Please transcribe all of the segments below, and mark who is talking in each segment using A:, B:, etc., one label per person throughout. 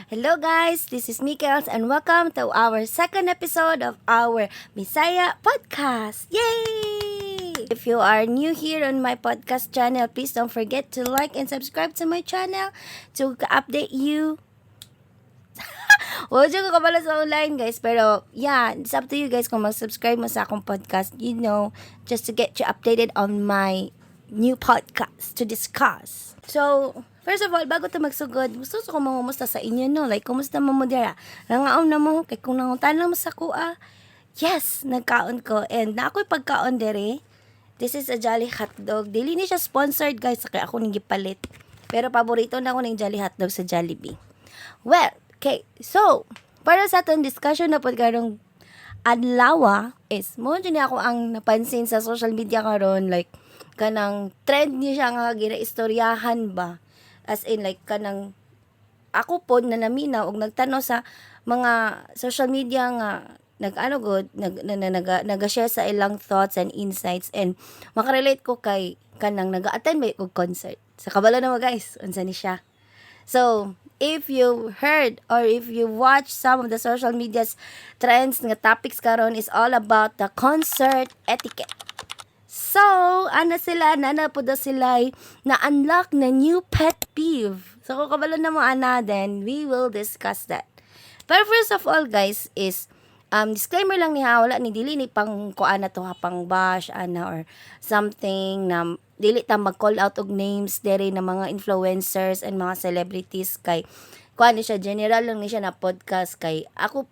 A: Hello guys, this is Mikels and welcome to our second episode of our Bisaya podcast. Yay! If you are new here on my podcast channel, please don't forget to like and subscribe to my channel to update you. Huwag ko kabalo sa online guys, pero yeah, it's up to you guys kung mag-subscribe mo sa akong podcast, just to get you updated on my new podcast to discuss. So, first of all, bago to magsugod, gusto ko mamumusta sa inyo, no? Like, kumusta mo mo dira? Nangaon na mo, kay kung nanguntan na mo sa kuha, yes, nagkaon ko. And na ako'y pagkaon dere. This is a Jolly Hotdog. Dili ni siya sponsored, guys, kaya ako nang gipalit. Pero paborito na ako ng Jolly Hotdog sa Jollibee. Well, okay, so, para sa atong discussion na po karong adlaw is, mo dyan ako ang napansin sa social media karon like, kanang trend niya siya nga ginaistoryahan ba? As in like kanang ako po na naminaw og nagtanaw sa mga social media nga nag-ano god nag-share sa ilang thoughts and insights and makarelate ko kay kanang nag-attend ba og concert. Sa kabalo na mo guys, unsa ni siya. So, if you heard or if you watch some of the social media's trends nga topics karon is all about the concert etiquette. So, nana po daw sila na-unlock na new pet peeve. So, kung kabalo na mo then we will discuss that. Pero first of all, guys, is, disclaimer lang ni wala ni dili ni pang kuan na to pang bash, or something na dili ta mag-call out og names dere na mga influencers and mga celebrities kay kuan ni siya general lang ni siya na podcast kay ako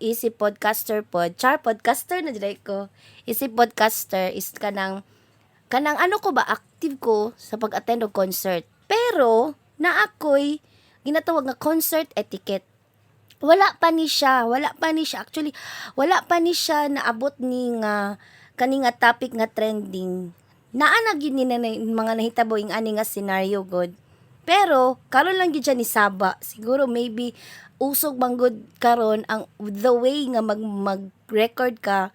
A: easy podcaster podcaster na dire ko. Easy podcaster is kanang ano ko ba active ko sa pag-attend og concert. Pero na ako'y ginatawag nga concert etiquette. Wala pa ni siya actually wala pa ni siya naabot ni nga kani nga topic nga trending. Naa na gid ni na mga nahitabo ing ani nga scenario god. Pero karon lang gid siya ni Saba. Siguro maybe usog manggod karon ang the way nga mag-record ka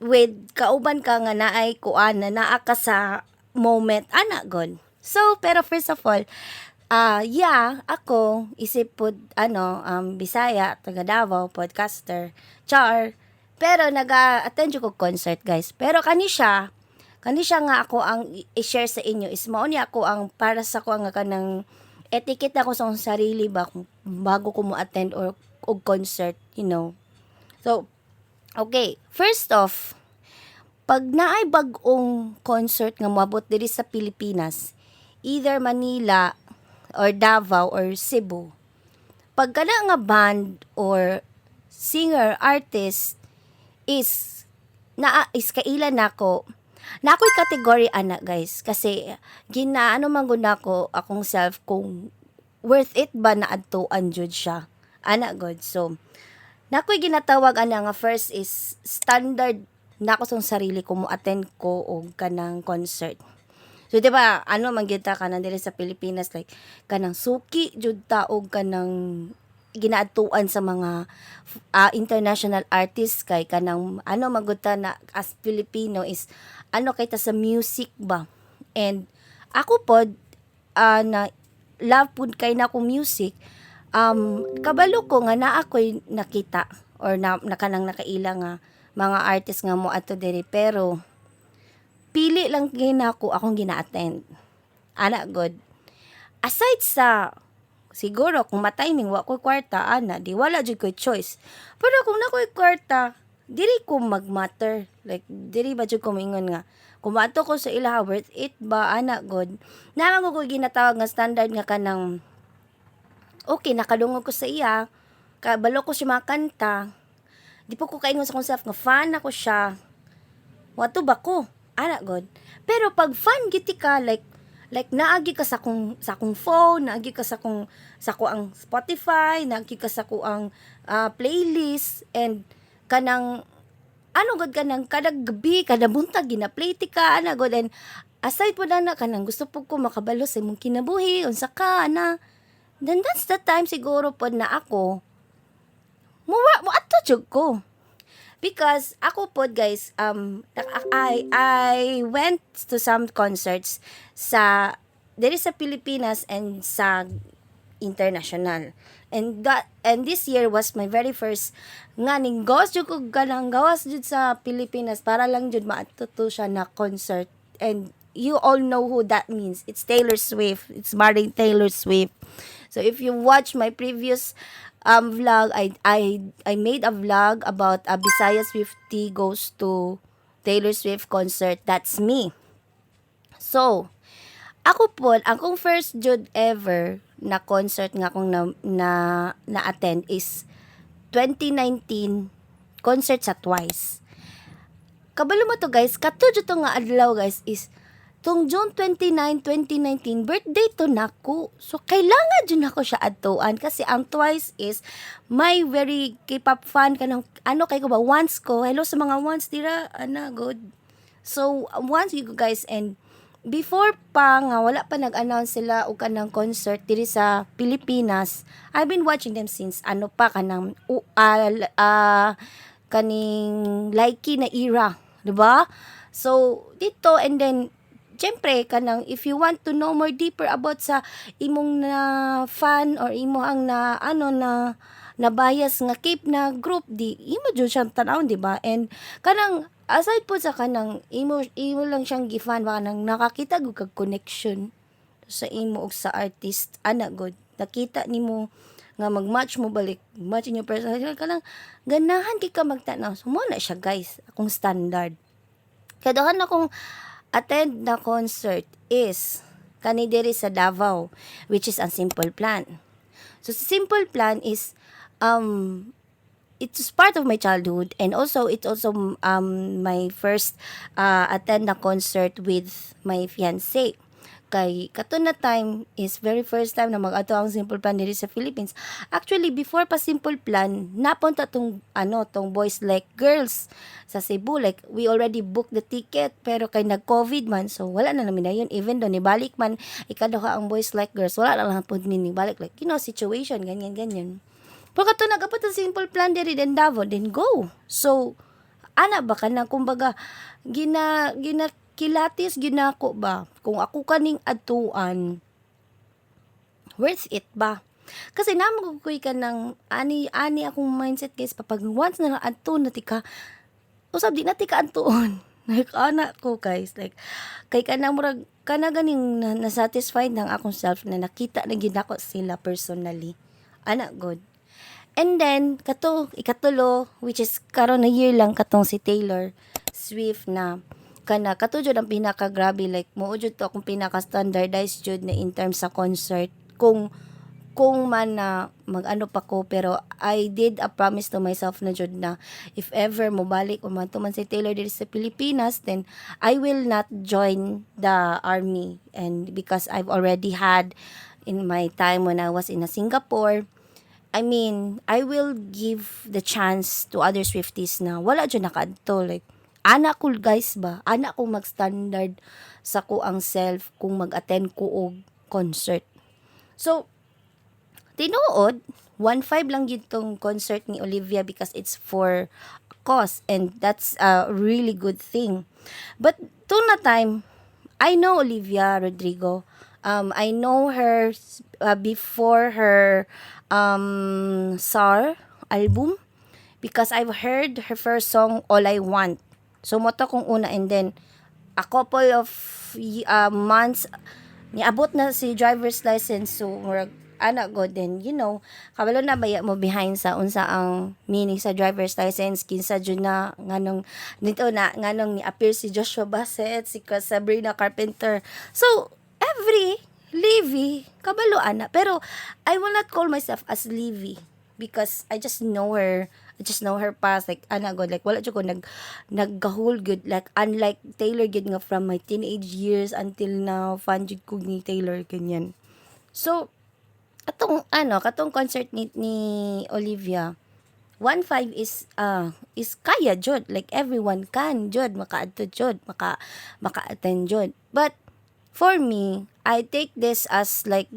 A: with kauban ka nga naay kuan na naa ka sa moment ana god. So pero first of all, ako isip pod Bisaya, taga Davao, podcaster, char. Pero naga-attend ko concert guys. Pero kani siya nga ako ang i-share sa inyo is mao ni ako ang para sa ko ang kanang etiquette ako sa akong sarili ba kung bago ko mo attend or concert, So, okay, first off, pag naay bag-ong concert nga moabot diri sa Pilipinas, either Manila or Davao or Cebu, pag kana nga band or singer, artist is kailan nako na ako'y category ana guys kasi ginaano man gud nako akong self kung worth it ba na adtuan jud siya ana god. So nako'y ginatawag ana nga first is standard nako sa sarili ko mo attend ko og kanang concert. So di ba man gyud ta kanang diri sa Pilipinas like kanang suki jud ta og kanang ginaadtuan sa mga international artists kay kanang maguta na as Filipino is kay ta sa music ba. And ako pod na love pud kay na ko music, kabalo ko nga naa ako'y nakita or na kanang nakaila nga mga artist nga mo ato diri pero pili lang gina ko akong gina-attend ana god. Aside sa siguro kung ma-timing wa ko'y kwarta di wala jud ko'y choice. Pero kung na ko'y kwarta diri ko mag-matter like diri ba jud ko moingon nga kung maato ko sa ilaha worth it ba ana god. Naman ko ginatawag nga standard nga kanang okay nakadungog ko sa iya kabalo ko siya makanta di po ko kaingon sa kong self nga fan ako siya wato ba ko ana god. Pero pag fan giti ka like naagi ka sa akong phone, naagi ka sa ko ang Spotify, naagi ka sa ko ang playlist and kanang god kanang kada gabi, kada buntag gina-play ti ka ana god. And aside po na kanang gusto po ko makabalo sa imong kinabuhi unsa ka ana. Then that's the time siguro po na ako mo ato jud ko. Because ako po guys, I went to some concerts sa diri sa Pilipinas and sa international. And this year was my very first nga ning gawas jud ko ganang gawas jud sa Pilipinas para lang jud maatuto siya na concert. And you all know who that means. It's Taylor Swift. It's Martin Taylor Swift. So if you watch my previous vlog, I made a vlog about a Bisaya Swiftie goes to Taylor Swift concert. That's me. So, ako po, akong first jud ever na concert nga akong na-attend is 2019 concert sa Twice. Kabalo mo to guys, kato jud to nga adlaw guys is tong June 29, 2019, birthday to nako. So, kailangan dyan ako siya adtuan kasi ang Twice is my very K-pop fan ka ng, kay ko ba, once ko. Hello sa mga once, dira, good. So, once you guys, and before pa nga, wala pa nag-announce sila o kanang concert diri sa Pilipinas, I've been watching them since, kanang, kaning likey na era, diba? So, dito, and then, siyempre, kanang if you want to know more deeper about sa imong na fan or imo ang na bias nga keep na group di imo jud siyang tan-awon, di ba? And kanang aside po sa kanang imo lang siyang gifan ba kanang nakakita gud kag connection sa imo ug sa artist good nakita nimo nga mag-match mo balik match in your personality kanang ganahan kay ka magtanaw so mo na siya guys akong standard kadahan akong attend na concert is kani diri sa Davao, which is a Simple Plan. So, Simple Plan is, it's part of my childhood and also, it's also my first attend na concert with my fiancé. Kay kato na time is very first time na mag-ato ang Simple Plan diri sa Philippines. Actually, before pa Simple Plan, napunta tong Boys Like Girls sa Cebu. Like, we already booked the ticket, pero kay nag-COVID man, so wala na namin na yun. Even though nibalik man, ikaduha ang Boys Like Girls, wala na lang po nibalik. Like, situation, ganyan. Pero kato nag-apot ang Simple Plan diri din Davao, then go. So, ba ka na, kumbaga, kilatis ginako ba kung ako kaning adtuan worth it ba kasi namo ko ka ng ani akong mindset guys pag once na adto na tika usab di na tika adtuon like anak ko guys like kay kana murag kana ganing na satisfied ng akong self na nakita na ginako sila personally anak good. And then ikatulo which is karon na year lang katong si Taylor Swift na kana kato jud ang pinaka grabe like mo jud to akong pinaka standardized jud na in terms sa concert kung man na mag-ano pa ko pero I did a promise to myself na jud na if ever mo balik o man si Taylor diri sa Pilipinas then I will not join the army and because I've already had in my time when I was in Singapore I mean I will give the chance to other Swifties na wala jud nakaadto like anak ko guys ba, anak ko mag-standard sa ko ang self kung mag-attend ko og concert. So, tinuod, 1.5 lang yun tong concert ni Olivia because it's for a cause and that's a really good thing. But, to na time, I know Olivia Rodrigo. I know her before her SAR album because I've heard her first song, All I Want. So, moto kong una and then a couple of months niabot na si driver's license so anak go then kabalo na baya mo behind sa unsa ang meaning sa driver's license kinsa jud na nganong nito na nganong ni appear si Joshua Bassett si Sabrina Carpenter so every Livy kabalo ana pero I will not call myself as Livy because I just know her past like god like wala jud ko naggahol good like unlike Taylor gid nga from my teenage years until now fan jud ko ni Taylor ganyan so katong concert ni Olivia 1.5 is kaya jud like everyone can jud makaadto jud maka-attend jud but for me I take this as like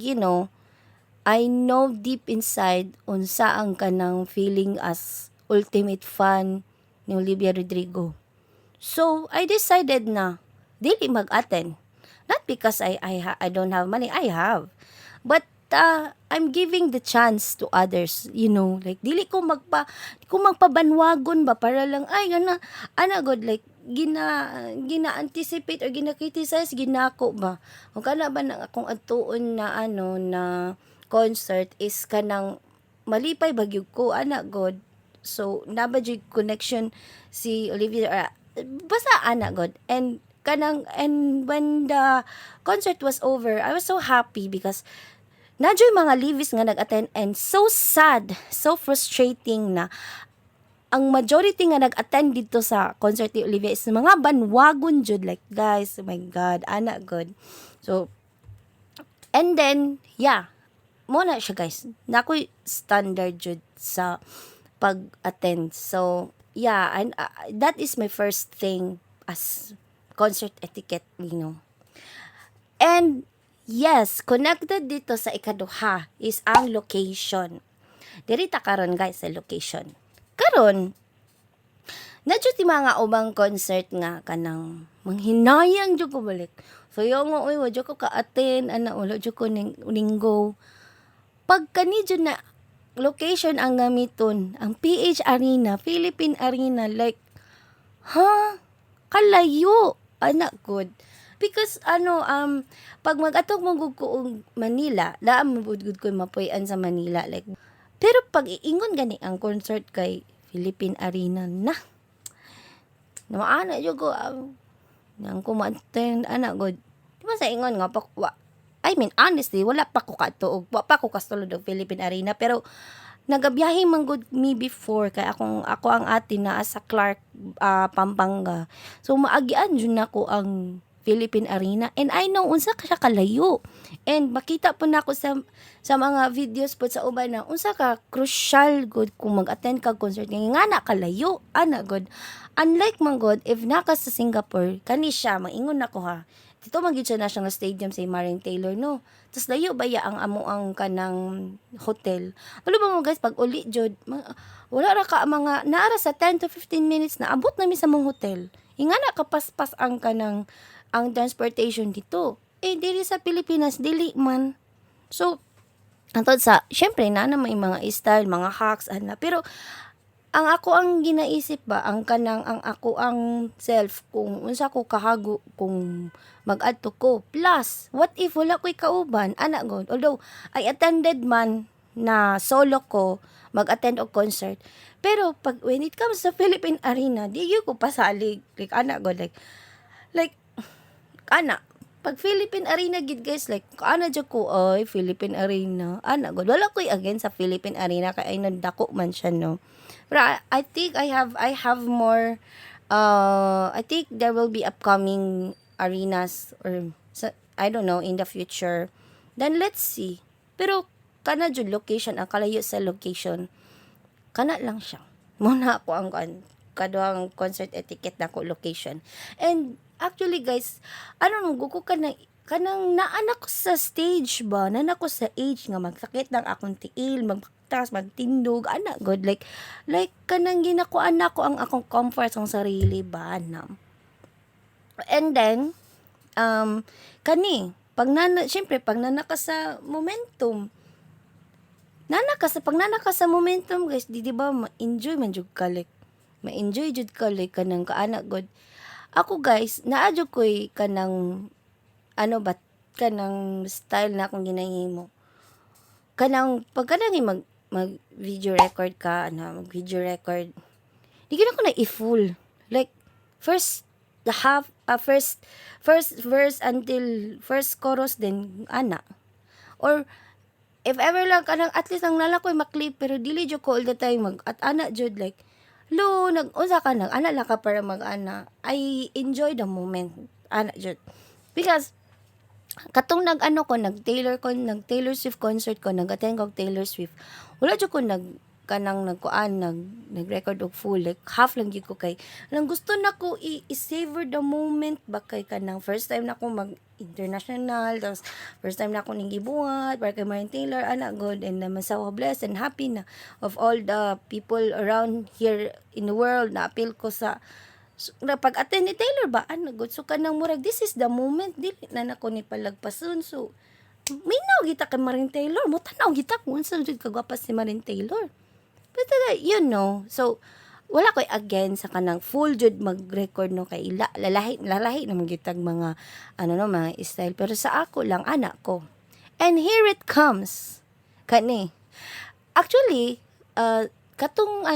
A: I know deep inside unsa ang kanang feeling as ultimate fan ni Olivia Rodrigo. So, I decided na dili mag-attend. Not because I don't have money, I have. But I'm giving the chance to others, like dili ko magpabanwagon ba para lang ay ana god like gina-anticipate or gina-criticize ginako ba o kana ba nang akong adtuon na na concert is kanang malipay bagyog ko ana god. So naba jud connection si Olivia basta ana god. And when the concert was over, I was so happy because nadyo'y mga Levis nga nag-attend and so sad, so frustrating na ang majority nga nag-attend dito sa concert ni Olivia is mga banwagon jud, like guys, oh my god, ana god. So and then mo na siya guys, nakoy standard jud sa pag-attend. So and that is my first thing as concert etiquette, And yes, connected dito sa ikaduha is ang location. Dirita karon guys sa location. Karon, nadyo ti mga ubang concert nga kanang manghinayang jud ko balik. So yung mo wadyo ko ka-attend ulo jud ko ning go. Pag kani jud na location ang gamiton, ang PH Arena, Philippine Arena, like kalayo good. Because pag mag-atok mo gud ko Manila, laam mo gud ko mapuy-an sa Manila, like. Pero pag iingon gani ang concert kay Philippine Arena na naana jud ko nang kumanten good. Di ba sa ingon nga I mean honestly wala pa ko katuog, wa pa ko kasulod og Philippine Arena, pero nagabiyahe man gud me before kay ako ang ate na sa Clark, Pampanga. So maagian jud nako ang Philippine Arena and I know unsa ka siya kalayo. And makita po nako sa mga videos po sa uban na unsa ka crucial gud kung mag-attend kag concert nga na kalayo ana god. Unlike man god if naka sa Singapore kani siya maingon nako ha. Dito man gyud sa National Stadium sa Marine Taylor no. Tas layo baya ang amuang kanang hotel. Ano ba mo guys pag uli jud wala ra ka mga naara sa 10 to 15 minutes na abot na mi sa mong hotel. Ingana kapaspas ang kanang ang transportation dito. Dili sa Pilipinas dili man. So antod sa syempre na may mga style, mga hacks pero ang ako ang ginaisip ba ang ako ang self kung unsa ko kahago kung mag-adto ko plus what if wala ko'y kauban ana god, although I attended man na solo ko mag-attend og concert, pero pag when it comes sa Philippine Arena di ko pasalig like ana god like ana pag Philippine Arena gid guys like ana jud ko ay Philippine Arena ana god wala ko'y against sa Philippine Arena kay ay nandako man siya no. But I think I have more I think there will be upcoming arenas or I don't know in the future. Then let's see. Pero kana jud location ang kalayo sa location. Kana lang siya. Muna ako ang kaduhang concert etiquette nako location. And actually guys, guko kanang naanak ko sa stage ba, naanak ko sa age nga magsakit ng akong tiil, magtindog, god like kanang ginakuan nako ang akong comfort sa sarili ba na. And then pag nanaka sa momentum guys, di ba ma-enjoy man jud ka like ma-enjoy jud ka like kanang kaana god. Ako guys, naa jud ko'y kanang kanang style na akong ginahimo. Kanang pagkanang mag video record ka, mag video record. Di ko na i-full. Like first the half, first verse until first chorus then ana. Or if ever lang kanang at least ang nala ko'y maklip pero dili jud ko all the time at ana jud like nag-unsa ka nang ana lang ka para mag-ana. I enjoy the moment. Ana jud. Because katong nag Taylor Swift concert ko, nag-attend ko Taylor Swift. Wala jud ko nag-record og full like half lang gyud ko kay nang gusto nako i-savor the moment ba kay kanang first time nako mag international, tapos first time nako ning gibuhat para kay Marine Taylor ana god, and naman so blessed and happy na of all the people around here in the world na appeal ko sa pag-attend ni Taylor ba ana god. So kanang murag this is the moment dili na nako ni palagpason. So minaw kita kay Marin Taylor, mo tanaw kita kung unsa jud kagwapa si Marin Taylor. But you know, so wala ko'y again sa kanang full jud mag-record no kay lalahi naman gitag mga mga style, pero sa ako lang anak ko. And here it comes. Kani. Actually, katong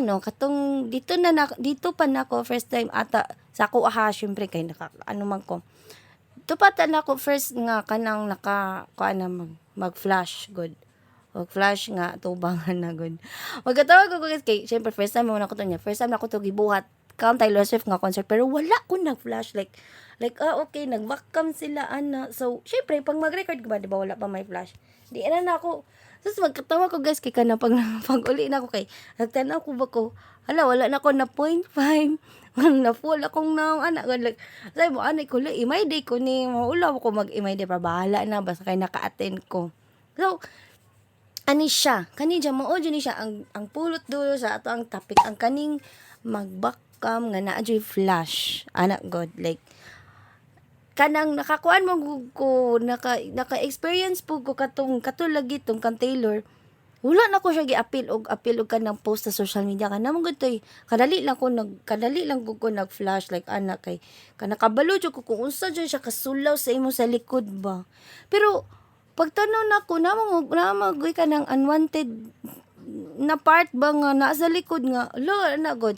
A: dito pa nako first time ata sa ako syempre kay man ko. Dito pa ta nako first nga kanang mag-flash good. Mag-flash nga tubangan na good. Magkatawag ko guys kay syempre first time mo na ko to niya. First time na ko to gibuhat Taylor Swift nga concert, pero wala ko nag-flash like okay nag-vacuum sila so syempre pag mag-record ba di ba wala pa may flash di na ako. Tapos magkatawa ko guys kay kana pag uli na ako kay nagtanaw ko ba ko wala na ko na 0.5 na full akong anak ko like say mo ko imay day ko ni maulaw ko mag-imay day pa bahala na basta kay naka-attend ko. So kani dyan mao dyan siya ang pulot dulo sa ato ang topic ang kaning magbakam nga naa dyan flash anak god like kanang nakakuan mo ko naka-experience po ko katulagi tong kan Taylor. Wala na ko siya gi-appeal og kanang post sa social media kana mo gud kadali lang ko nag-flash like anak kay kanakabalo jud ko kung unsa jud siya kasulaw sa imo sa likod ba. Pero pagtanaw nako namagoy ka ng unwanted na part ba nga naa sa likod nga na god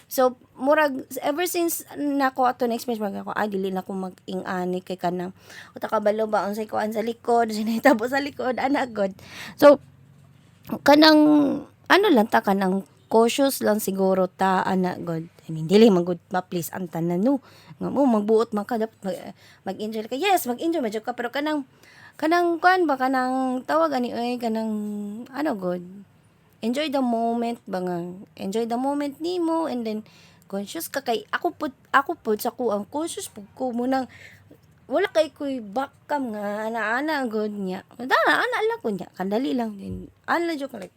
A: so murag ever since nako ato na experience ako dili na ko mag-ingani kay kanang uta kabalo ba unsay kuan sa likod sinitabo sa likod anak god. So kanang lang ta kanang cautious lang siguro ta anak god. I mean dili man gud ma-please ang tanan no nga mo magbuot man ka dapat mag-enjoy ka. Yes mag-enjoy medyo ka pero kanang kuan ba kanang tawag ani kanang god enjoy the moment ba nga enjoy the moment nimo and then conscious ka kay ako pud sa ko ang conscious pud ko mo nang wala kay koy backcam nga ana god niya ana lang ko niya kadali lang din jud like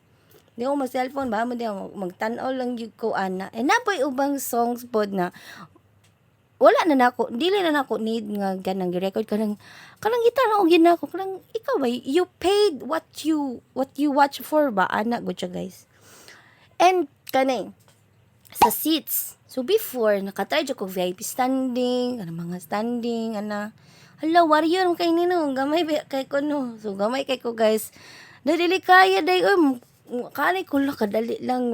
A: di ako mag cellphone ba mo di ako magtan-aw lang jud ko ana and napoy ubang songs pod na wala na nako dili na nako need nga ganang gi-record kanang gitara og ginako kanang ikaw ba you paid what you watch for ba ana gud siya guys. And kanay sa seats so before nakatry jud ko VIP standing mga standing hala warrior kay nino gamay kay ko no so gamay kay ko guys dili kaya day kanay ko lang kadali lang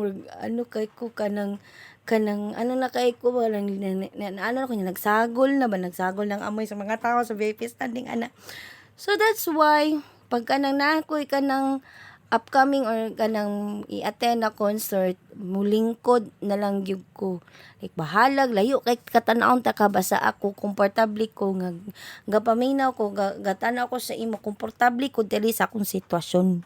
A: kay ko kanang na kay ko walang ko niya nagsagol ng amoy sa mga tao sa VIP standing so that's why pag kanang nakoy kanang upcoming or kanang i-attend na concert mulingkod na lang gyud ko like bahalag layo kay katanaon ta ka basa ako komportable ko nga paminaw ko gatanaw ko sa imo komportable ko dili sa akong sitwasyon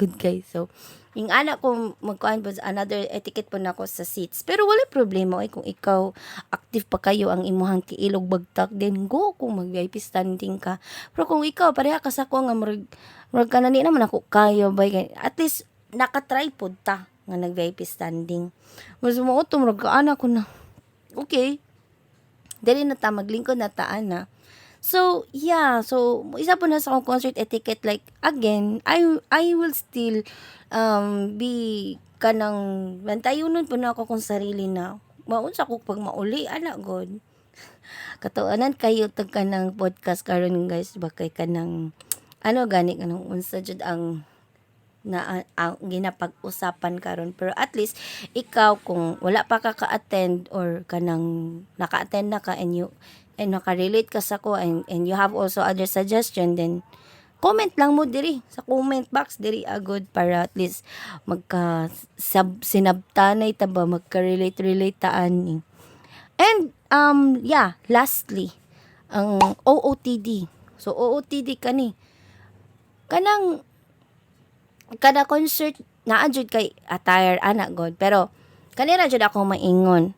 A: good guys. So yung anak ko magkuhan po another etiquette po na ako sa seats. Pero wala problema kung ikaw active pa kayo ang imuhang kiilog bagtak then go kung mag-VIP standing ka. Pero kung ikaw pareha ka sa ko nga murag ka na di naman ako kayo ba at least naka-try po ta nga nag-VIP standing. Mas mo to murag ka anak ko na. Okay. Dili na ta maglingkod na ta ana. So, yeah. So, isa po na sa akong concert etiquette. Like, again, I will still be kanang bantayunon po na ako kung sarili na. Maunsa ko pag mauli. God. Katuanan kayo tag kanang podcast karon guys. Bakay kanang, gani kanang unsa jud ang ginapag-usapan karon pero at least ikaw kung wala pa ka attend or kanang naka-attend na ka and naka-relate ka sa ko and you have also other suggestion then comment lang mo diri sa comment box diri agud para at least sinabtanay ta ba magka-relate taan and yeah lastly ang OOTD so OOTD kanang kada concert naa jud kay attire god pero kanira jud ako maingon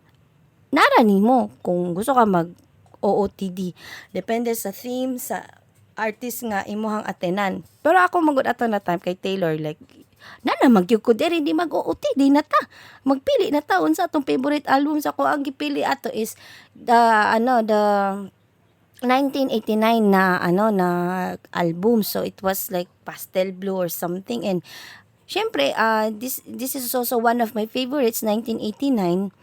A: nara nimo kung gusto ka mag OOTD depende sa theme sa artist nga imuhang atenan pero ako magud ato na time kay Taylor like magyug ko diri di mag-OOTD na ta magpili na ta unsa atong favorite album sa ko ang gipili ato is the 1989 na na album. So it was like pastel blue or something. And syempre, this is also one of my favorites, 1989.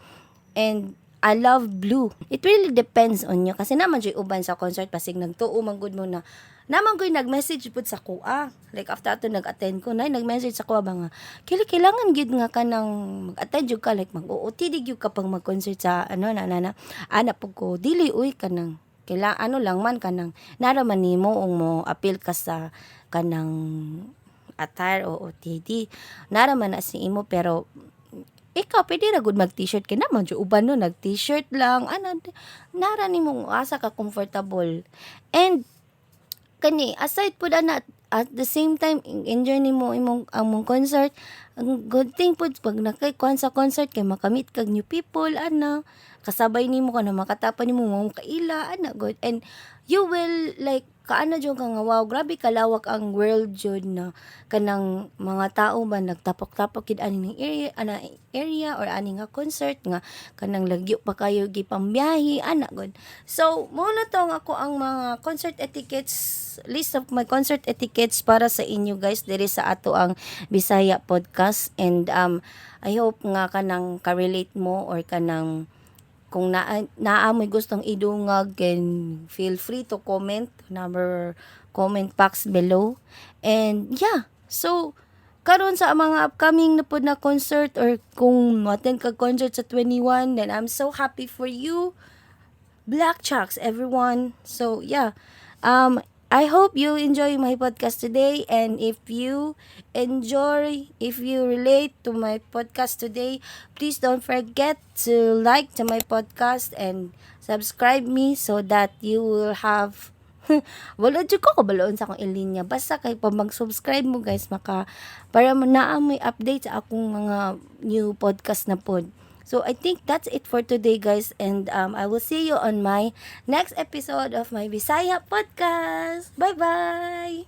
A: And I love blue. It really depends on you. Kasi naman dyan uban sa concert, pasig nagtuo, manggod mo na. Naman ko'y nag-message pud sa kuha. Like after ato nag-attend ko, nag-message sa kuha ba nga, kailangan gid nga ka nang mag-attend yung ka, like mag-OOTD yung ka pang mag-concert sa, ana po ko, dili, uy, ka nang, lang man ka nang, naraman ni mo, mo appeal ka sa, kanang attire o OOTD. Naraman na si imo, pero, ikaw, pwede na good mag-t-shirt ka naman. Yung uban no, nag-t-shirt lang. Nara ni mong asa ka comfortable. And, kani, aside po na at the same time, enjoy ni mo ang mong concert. Ang good thing po, pag nakikuan sa concert, kay makamit kag new people, kasabay ni mo ka na makatapan ni mo mong kaila, good. And, you will, like, dyan ka nga, wow, grabe kalawak ang world dyan na kanang mga tao ba nagtapok-tapok kid aning area or aning nga concert nga kanang lagyo pa kayo gipambiyahe good. So mo na to ako ang mga concert etiquettes, list of my concert etiquettes para sa inyo guys diri sa ato ang Bisaya podcast. And I hope nga kanang ka-relate mo or kanang kung naamoy gustong idungag, can feel free to comment number comment box below. And yeah, so karon sa mga upcoming na pod na concert or kung attend ka concert sa 21, then I'm so happy for you. Black Chucks, everyone. So yeah, I hope you enjoy my podcast today, and if you relate to my podcast today, please don't forget to like to my podcast and subscribe me so that you will have wala jud ko kabaloon sa akong ilinya. Basta kay pa mag-subscribe mo guys para naa may update sa akong mga new podcast na pod. So I think that's it for today guys, and I will see you on my next episode of my Bisaya podcast. Bye bye.